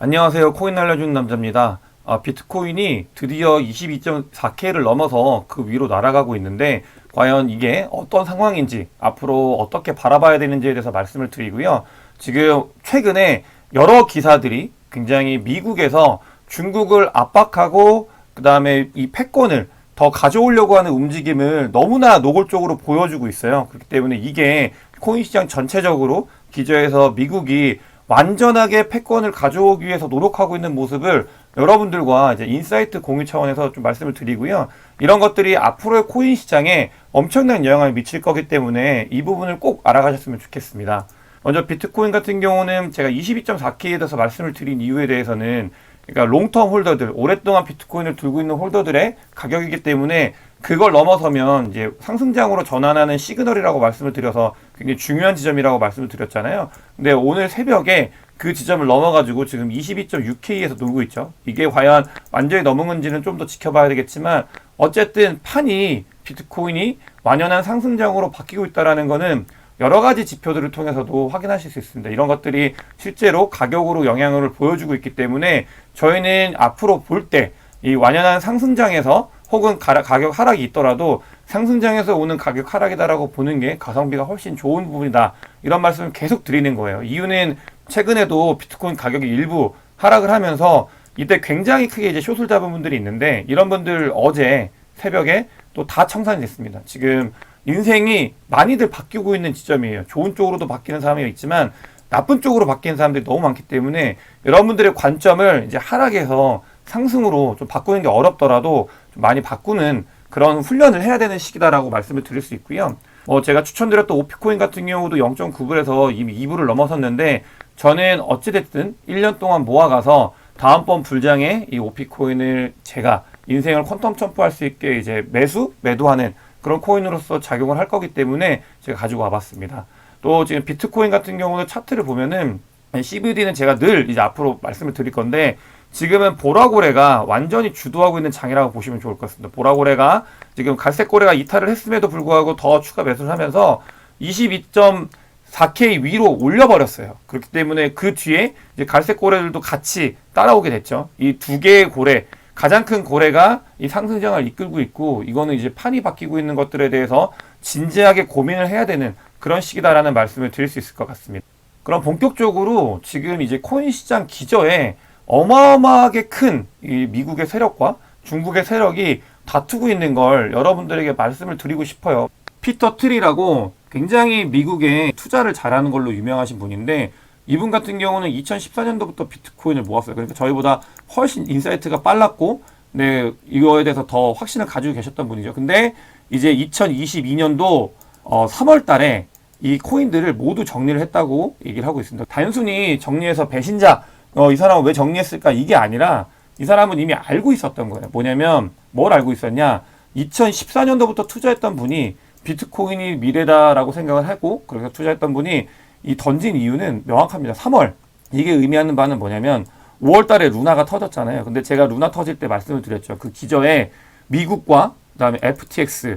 안녕하세요. 코인 알려주는 남자입니다. 비트코인이 드디어 22.4K를 넘어서 그 위로 날아가고 있는데 과연 이게 어떤 상황인지 앞으로 어떻게 바라봐야 되는지에 대해서 말씀을 드리고요. 지금 최근에 여러 기사들이 굉장히 미국에서 중국을 압박하고 그 다음에 이 패권을 더 가져오려고 하는 움직임을 너무나 노골적으로 보여주고 있어요. 그렇기 때문에 이게 코인 시장 전체적으로 기저에서 미국이 완전하게 패권을 가져오기 위해서 노력하고 있는 모습을 여러분들과 이제 인사이트 공유 차원에서 좀 말씀을 드리고요. 이런 것들이 앞으로의 코인 시장에 엄청난 영향을 미칠 거기 때문에 이 부분을 꼭 알아가셨으면 좋겠습니다. 먼저 비트코인 같은 경우는 제가 22.4K에 대해서 말씀을 드린 이유에 대해서는 그러니까 롱텀 홀더들, 오랫동안 비트코인을 들고 있는 홀더들의 가격이기 때문에 그걸 넘어서면 이제 상승장으로 전환하는 시그널이라고 말씀을 드려서 굉장히 중요한 지점이라고 말씀을 드렸잖아요. 근데 오늘 새벽에 그 지점을 넘어가지고 지금 22.6K에서 놀고 있죠. 이게 과연 완전히 넘은 건지는 좀 더 지켜봐야 되겠지만 어쨌든 판이 비트코인이 완연한 상승장으로 바뀌고 있다는 거는 여러 가지 지표들을 통해서도 확인하실 수 있습니다. 이런 것들이 실제로 가격으로 영향을 보여주고 있기 때문에 저희는 앞으로 볼 때 이 완연한 상승장에서 혹은 가격 하락이 있더라도 상승장에서 오는 가격 하락이다라고 보는 게 가성비가 훨씬 좋은 부분이다. 이런 말씀을 계속 드리는 거예요. 이유는 최근에도 비트코인 가격이 일부 하락을 하면서 이때 굉장히 크게 이제 숏을 잡은 분들이 있는데 이런 분들 어제 새벽에 또 다 청산이 됐습니다. 지금 인생이 많이들 바뀌고 있는 지점이에요. 좋은 쪽으로도 바뀌는 사람이 있지만 나쁜 쪽으로 바뀌는 사람들이 너무 많기 때문에 여러분들의 관점을 이제 하락에서 상승으로 좀 바꾸는 게 어렵더라도 좀 많이 바꾸는 그런 훈련을 해야 되는 시기다라고 말씀을 드릴 수 있고요. 제가 추천드렸던 오피코인 같은 경우도 0.9불에서 이미 2불을 넘어섰는데 저는 어찌됐든 1년 동안 모아가서 다음번 불장에 이 오피코인을 제가 인생을 퀀텀 점프할 수 있게 이제 매도하는 그런 코인으로서 작용을 할 거기 때문에 제가 가지고 와봤습니다. 또 지금 비트코인 같은 경우는 차트를 보면은 CVD는 제가 늘 이제 앞으로 말씀을 드릴 건데 지금은 보라고래가 완전히 주도하고 있는 장이라고 보시면 좋을 것 같습니다. 보라고래가 지금 갈색고래가 이탈을 했음에도 불구하고 더 추가 매수를 하면서 22.4K 위로 올려버렸어요. 그렇기 때문에 그 뒤에 이제 갈색고래들도 같이 따라오게 됐죠. 이 두 개의 고래, 가장 큰 고래가 이 상승장을 이끌고 있고 이거는 이제 판이 바뀌고 있는 것들에 대해서 진지하게 고민을 해야 되는 그런 시기다라는 말씀을 드릴 수 있을 것 같습니다. 그럼 본격적으로 지금 이제 코인 시장 기저에 어마어마하게 큰 이 미국의 세력과 중국의 세력이 다투고 있는 걸 여러분들에게 말씀을 드리고 싶어요. 피터 트리라고 굉장히 미국에 투자를 잘하는 걸로 유명하신 분인데 이분 같은 경우는 2014년도부터 비트코인을 모았어요. 그러니까 저희보다 훨씬 인사이트가 빨랐고 네, 이거에 대해서 더 확신을 가지고 계셨던 분이죠. 근데 이제 2022년도 3월 달에 이 코인들을 모두 정리를 했다고 얘기를 하고 있습니다. 단순히 정리해서 배신자 이 사람은 왜 정리했을까? 이게 아니라 이 사람은 이미 알고 있었던 거예요. 뭐냐면 뭘 알고 있었냐? 2014년도부터 투자했던 분이 비트코인이 미래다라고 생각을 하고 그래서 투자했던 분이 이 던진 이유는 명확합니다. 3월. 이게 의미하는 바는 뭐냐면 5월 달에 루나가 터졌잖아요. 근데 제가 루나 터질 때 말씀을 드렸죠. 그 기저에 미국과 그다음에 FTX,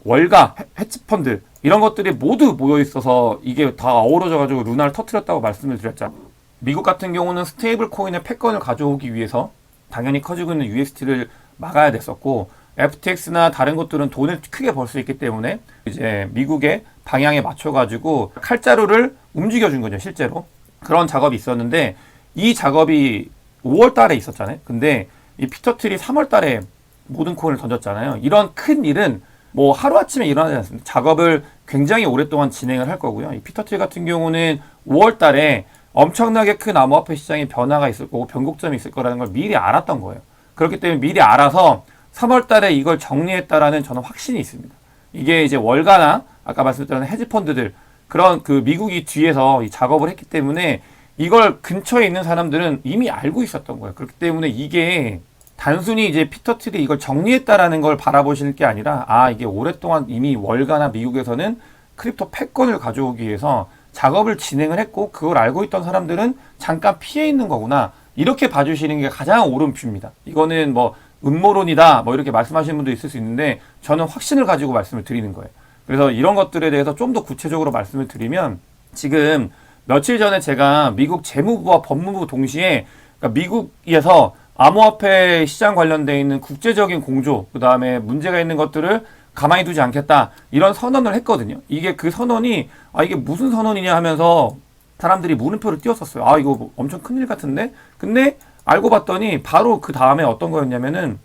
월가, 헤지펀드 이런 것들이 모두 모여 있어서 이게 다 어우러져 가지고 루나를 터뜨렸다고 말씀을 드렸죠. 미국 같은 경우는 스테이블 코인의 패권을 가져오기 위해서 당연히 커지고 있는 USD를 막아야 됐었고 FTX나 다른 것들은 돈을 크게 벌 수 있기 때문에 이제 미국의 방향에 맞춰가지고 칼자루를 움직여준 거죠, 실제로. 그런 작업이 있었는데 이 작업이 5월 달에 있었잖아요. 근데 이 피터 트리 3월 달에 모든 코인을 던졌잖아요. 이런 큰 일은 뭐 하루아침에 일어나지 않습니다. 작업을 굉장히 오랫동안 진행을 할 거고요. 이 피터 트리 같은 경우는 5월 달에 엄청나게 큰 암호화폐 시장의 변화가 있을 거고 변곡점이 있을 거라는 걸 미리 알았던 거예요. 그렇기 때문에 미리 알아서 3월 달에 이걸 정리했다라는 저는 확신이 있습니다. 이게 이제 월가나 아까 말씀드린 헤지펀드들 그런 그 미국이 뒤에서 이 작업을 했기 때문에 이걸 근처에 있는 사람들은 이미 알고 있었던 거예요. 그렇기 때문에 이게 단순히 이제 피터 트리 이걸 정리했다라는 걸 바라보실 게 아니라 이게 오랫동안 이미 월가나 미국에서는 크립토 패권을 가져오기 위해서 작업을 진행을 했고 그걸 알고 있던 사람들은 잠깐 피해 있는 거구나 이렇게 봐주시는 게 가장 옳은 뷰입니다. 이거는 뭐 음모론이다 뭐 이렇게 말씀하시는 분도 있을 수 있는데 저는 확신을 가지고 말씀을 드리는 거예요. 그래서 이런 것들에 대해서 좀 더 구체적으로 말씀을 드리면 지금 며칠 전에 제가 미국 재무부와 법무부 동시에 그러니까 미국에서 암호화폐 시장 관련돼 있는 국제적인 공조, 그 다음에 문제가 있는 것들을 가만히 두지 않겠다, 이런 선언을 했거든요. 이게 그 선언이 이게 무슨 선언이냐 하면서 사람들이 물음표를 띄웠었어요. 이거 뭐 엄청 큰일 같은데? 근데 알고 봤더니 바로 그 다음에 어떤 거였냐면은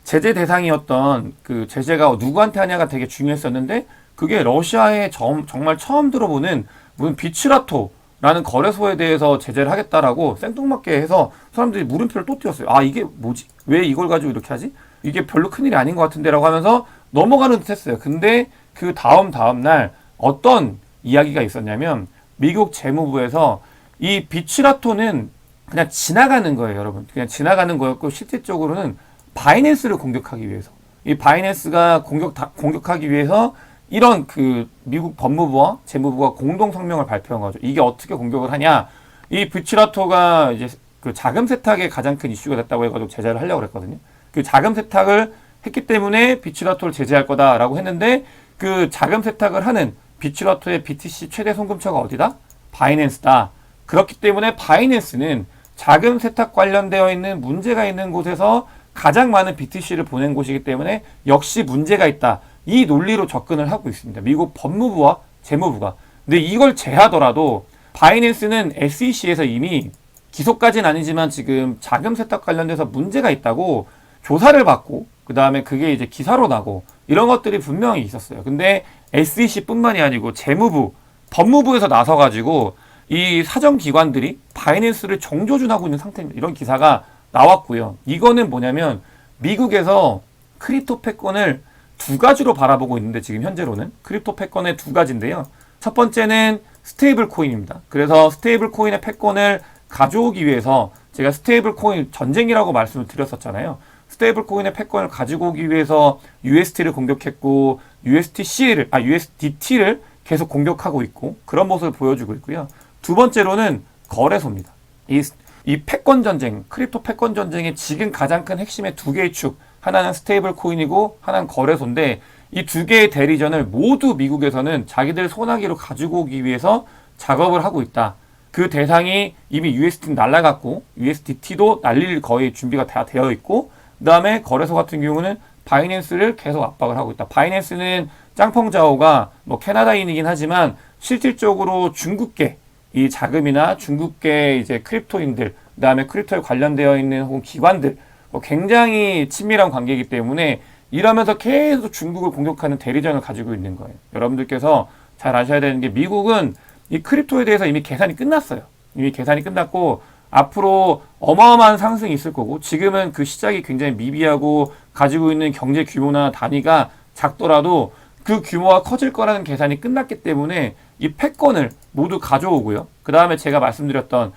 제재 대상이었던 그 제재가 누구한테 하냐가 되게 중요했었는데, 그게 러시아에 정말 처음 들어보는 무슨 비츠라토라는 거래소에 대해서 제재를 하겠다라고 생뚱맞게 해서 사람들이 물음표를 또 띄웠어요. 이게 뭐지? 왜 이걸 가지고 이렇게 하지? 이게 별로 큰일이 아닌 것 같은데 라고 하면서 넘어가는 듯 했어요. 근데 그 다음 날 어떤 이야기가 있었냐면, 미국 재무부에서 이 비츠라토는 그냥 지나가는 거예요, 여러분. 그냥 지나가는 거였고, 실질적으로는 바이낸스를 공격하기 위해서, 이 바이낸스가 공격하기 위해서 이런 그 미국 법무부와 재무부가 공동 성명을 발표한 거죠. 이게 어떻게 공격을 하냐? 이 비츠라토가 이제 그 자금 세탁에 가장 큰 이슈가 됐다고 해가지고 제재를 하려고 그랬거든요. 그 자금 세탁을 했기 때문에 비츠라토를 제재할 거다라고 했는데, 그 자금 세탁을 하는 비츠라토의 BTC 최대 송금처가 어디다? 바이낸스다. 그렇기 때문에 바이낸스는 자금 세탁 관련되어 있는 문제가 있는 곳에서 가장 많은 BTC를 보낸 곳이기 때문에 역시 문제가 있다, 이 논리로 접근을 하고 있습니다. 미국 법무부와 재무부가. 근데 이걸 제하더라도 바이낸스는 SEC에서 이미 기소까지는 아니지만 지금 자금 세탁 관련돼서 문제가 있다고 조사를 받고, 그 다음에 그게 이제 기사로 나고, 이런 것들이 분명히 있었어요. 근데 SEC뿐만이 아니고 재무부, 법무부에서 나서가지고 이 사정기관들이 바이낸스를 정조준하고 있는 상태입니다. 이런 기사가 나왔고요. 이거는 뭐냐면 미국에서 크립토 패권을 두 가지로 바라보고 있는데, 지금 현재로는 크립토 패권의 두 가지인데요. 첫 번째는 스테이블 코인입니다. 그래서 스테이블 코인의 패권을 가져오기 위해서 제가 스테이블 코인 전쟁이라고 말씀을 드렸었잖아요. 스테이블 코인의 패권을 가지고 오기 위해서 USD를 공격했고, USDT를 계속 공격하고 있고, 그런 모습을 보여주고 있고요. 두 번째로는 거래소입니다. 이 패권 전쟁, 크립토 패권 전쟁의 지금 가장 큰 핵심의 두 개의 축, 하나는 스테이블 코인이고 하나는 거래소인데, 이 두 개의 대리전을 모두 미국에서는 자기들 손아귀로 가지고 오기 위해서 작업을 하고 있다. 그 대상이 이미 USD는 날라갔고, USDT도 날릴 거의 준비가 다 되어 있고, 그 다음에 거래소 같은 경우는 바이낸스를 계속 압박을 하고 있다. 바이낸스는 짱펑자오가 뭐 캐나다인이긴 하지만 실질적으로 중국계 이 자금이나 중국계 이제 크립토인들, 그 다음에 크립토에 관련되어 있는 혹은 기관들, 굉장히 친밀한 관계이기 때문에 이러면서 계속 중국을 공격하는 대리전을 가지고 있는 거예요. 여러분들께서 잘 아셔야 되는 게, 미국은 이 크립토에 대해서 이미 계산이 끝났어요. 이미 계산이 끝났고 앞으로 어마어마한 상승이 있을 거고, 지금은 그 시작이 굉장히 미비하고 가지고 있는 경제 규모나 단위가 작더라도 그 규모가 커질 거라는 계산이 끝났기 때문에 이 패권을 모두 가져오고요. 그 다음에 제가 말씀드렸던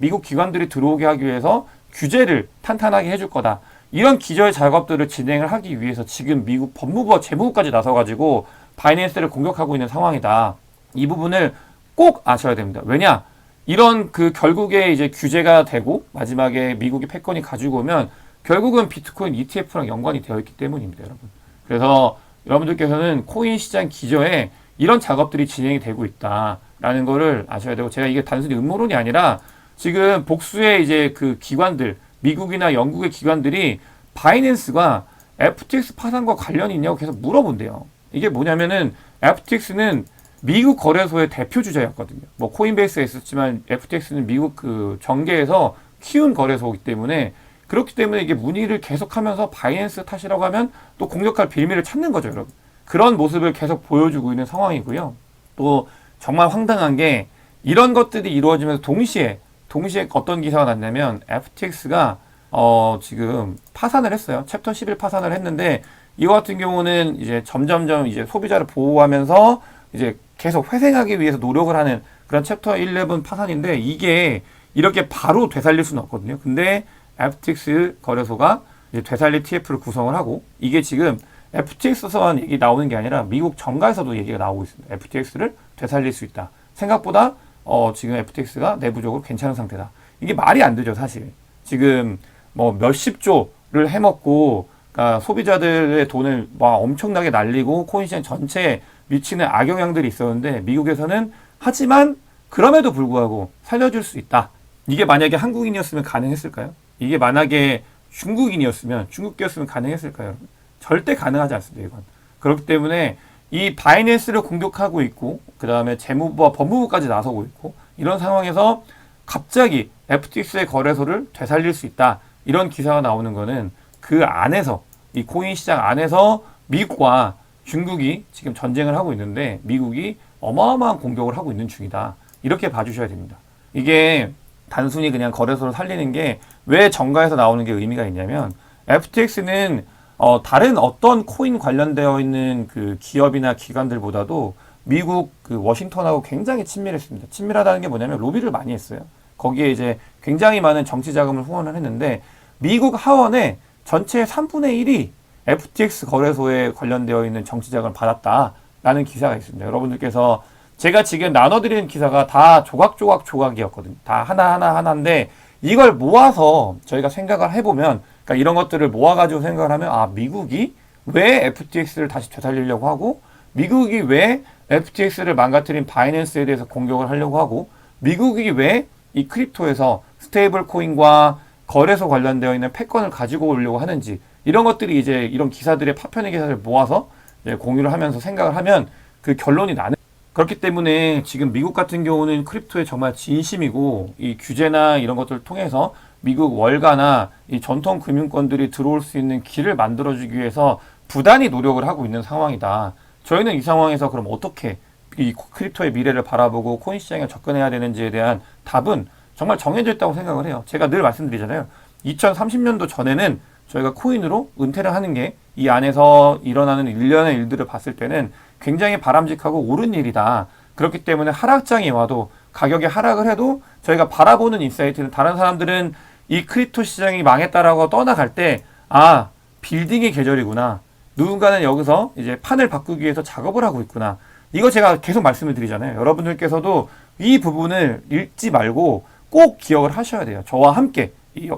미국 기관들이 들어오게 하기 위해서 규제를 탄탄하게 해줄 거다. 이런 기저의 작업들을 진행을 하기 위해서 지금 미국 법무부와 재무부까지 나서가지고 바이낸스를 공격하고 있는 상황이다. 이 부분을 꼭 아셔야 됩니다. 왜냐? 이런 그 결국에 이제 규제가 되고 마지막에 미국이 패권이 가지고 오면 결국은 비트코인 ETF랑 연관이 되어 있기 때문입니다, 여러분. 그래서 여러분들께서는 코인 시장 기저에 이런 작업들이 진행이 되고 있다라는 거를 아셔야 되고, 제가 이게 단순히 음모론이 아니라 지금 복수의 이제 그 기관들, 미국이나 영국의 기관들이 바이낸스가 FTX 파산과 관련이 있냐고 계속 물어본대요. 이게 뭐냐면은 FTX는 미국 거래소의 대표 주자였거든요. 뭐 코인베이스에 있었지만 FTX는 미국 그 정계에서 키운 거래소이기 때문에, 그렇기 때문에 이게 문의를 계속하면서 바이낸스 탓이라고 하면 또 공격할 빌미를 찾는 거죠, 여러분. 그런 모습을 계속 보여주고 있는 상황이고요. 또 정말 황당한 게, 이런 것들이 이루어지면서 동시에 어떤 기사가 났냐면 FTX가 지금 파산을 했어요. 챕터 11 파산을 했는데, 이거 같은 경우는 이제 점점점 이제 소비자를 보호하면서 이제 계속 회생하기 위해서 노력을 하는 그런 챕터 11 파산인데, 이게 이렇게 바로 되살릴 수는 없거든요. 근데 FTX 거래소가 이제 되살릴 TF를 구성을 하고, 이게 지금 FTX에서만 얘기 나오는 게 아니라 미국 정가에서도 얘기가 나오고 있습니다. FTX를 되살릴 수 있다. 생각보다 지금 FTX가 내부적으로 괜찮은 상태다. 이게 말이 안 되죠, 사실. 지금 뭐 몇십 조를 해먹고, 그러니까 소비자들의 돈을 막 엄청나게 날리고 코인 시장 전체에 미치는 악영향들이 있었는데, 미국에서는 하지만 그럼에도 불구하고 살려줄 수 있다. 이게 만약에 한국인이었으면 가능했을까요? 이게 만약에 중국계였으면 가능했을까요? 여러분? 절대 가능하지 않습니다, 이건. 그렇기 때문에 이 바이낸스를 공격하고 있고, 그 다음에 재무부와 법무부까지 나서고 있고, 이런 상황에서 갑자기 FTX의 거래소를 되살릴 수 있다. 이런 기사가 나오는 거는 그 안에서, 이 코인 시장 안에서 미국과 중국이 지금 전쟁을 하고 있는데, 미국이 어마어마한 공격을 하고 있는 중이다. 이렇게 봐주셔야 됩니다. 이게 단순히 그냥 거래소를 살리는 게 왜 정가에서 나오는 게 의미가 있냐면, FTX는 다른 어떤 코인 관련되어 있는 그 기업이나 기관들보다도 미국 그 워싱턴하고 굉장히 친밀했습니다. 친밀하다는 게 뭐냐면 로비를 많이 했어요. 거기에 이제 굉장히 많은 정치 자금을 후원을 했는데, 미국 하원의 전체 3분의 1이 FTX 거래소에 관련되어 있는 정치 자금을 받았다라는 기사가 있습니다. 여러분들께서 제가 지금 나눠드리는 기사가 다 조각이었거든요. 다 하나인데, 이걸 모아서 저희가 생각을 해보면, 그러니까 이런 것들을 모아가지고 생각을 하면, 아, 미국이 왜 FTX를 다시 되살리려고 하고, 미국이 왜 FTX를 망가뜨린 바이낸스에 대해서 공격을 하려고 하고, 미국이 왜 이 크립토에서 스테이블 코인과 거래소 관련되어 있는 패권을 가지고 오려고 하는지, 이런 것들이 이제 이런 기사들의 파편의 기사를 모아서 이제 공유를 하면서 생각을 하면 그 결론이 나는. 그렇기 때문에 지금 미국 같은 경우는 크립토에 정말 진심이고, 이 규제나 이런 것들을 통해서 미국 월가나 이 전통 금융권들이 들어올 수 있는 길을 만들어주기 위해서 부단히 노력을 하고 있는 상황이다. 저희는 이 상황에서 그럼 어떻게 이 크립토의 미래를 바라보고 코인 시장에 접근해야 되는지에 대한 답은 정말 정해져 있다고 생각을 해요. 제가 늘 말씀드리잖아요. 2030년도 전에는 저희가 코인으로 은퇴를 하는 게 이 안에서 일어나는 일련의 일들을 봤을 때는 굉장히 바람직하고 옳은 일이다. 그렇기 때문에 하락장이 와도, 가격이 하락을 해도 저희가 바라보는 인사이트는, 다른 사람들은 이 크립토 시장이 망했다라고 떠나갈 때, 아, 빌딩의 계절이구나. 누군가는 여기서 이제 판을 바꾸기 위해서 작업을 하고 있구나. 이거 제가 계속 말씀을 드리잖아요. 여러분들께서도 이 부분을 읽지 말고 꼭 기억을 하셔야 돼요. 저와 함께.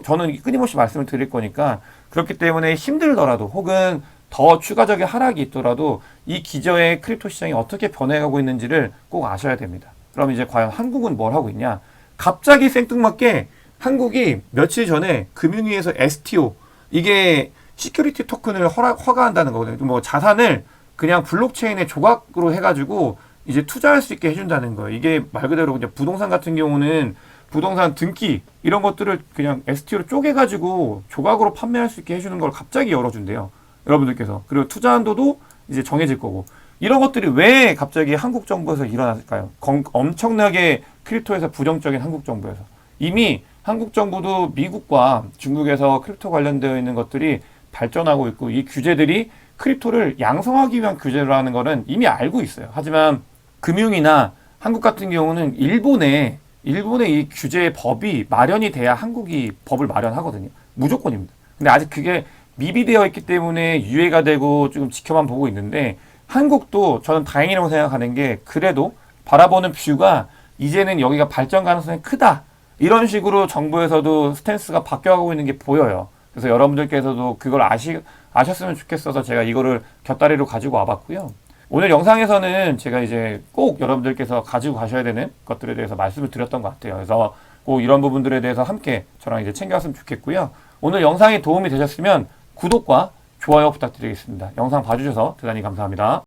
저는 끊임없이 말씀을 드릴 거니까. 그렇기 때문에 힘들더라도, 혹은 더 추가적인 하락이 있더라도 이 기저의 크립토 시장이 어떻게 변해가고 있는지를 꼭 아셔야 됩니다. 그럼 이제 과연 한국은 뭘 하고 있냐? 갑자기 생뚱맞게 한국이 며칠 전에 금융위에서 STO, 이게 시큐리티 토큰을 허가한다는 거거든요. 뭐 자산을 그냥 블록체인에 조각으로 해가지고 이제 투자할 수 있게 해준다는 거예요. 이게 말 그대로 이제 부동산 같은 경우는 부동산 등기 이런 것들을 그냥 STO로 쪼개가지고 조각으로 판매할 수 있게 해주는 걸 갑자기 열어준대요. 여러분들께서. 그리고 투자 한도도 이제 정해질 거고. 이런 것들이 왜 갑자기 한국 정부에서 일어났을까요? 엄청나게 크립토에서 부정적인 한국 정부에서. 이미 한국 정부도 미국과 중국에서 크립토 관련되어 있는 것들이 발전하고 있고, 이 규제들이 크립토를 양성하기 위한 규제라는 거는 이미 알고 있어요. 하지만 금융이나 한국 같은 경우는 일본의 이 규제의 법이 마련이 돼야 한국이 법을 마련하거든요. 무조건입니다. 근데 아직 그게 미비되어 있기 때문에 유예가 되고 좀 지켜만 보고 있는데, 한국도 저는 다행이라고 생각하는 게, 그래도 바라보는 뷰가 이제는 여기가 발전 가능성이 크다. 이런 식으로 정부에서도 스탠스가 바뀌어가고 있는 게 보여요. 그래서 여러분들께서도 그걸 아셨으면 좋겠어서 제가 이거를 곁다리로 가지고 와봤고요. 오늘 영상에서는 제가 이제 꼭 여러분들께서 가지고 가셔야 되는 것들에 대해서 말씀을 드렸던 것 같아요. 그래서 꼭 이런 부분들에 대해서 함께 저랑 이제 챙겨왔으면 좋겠고요. 오늘 영상이 도움이 되셨으면 구독과 좋아요 부탁드리겠습니다. 영상 봐주셔서 대단히 감사합니다.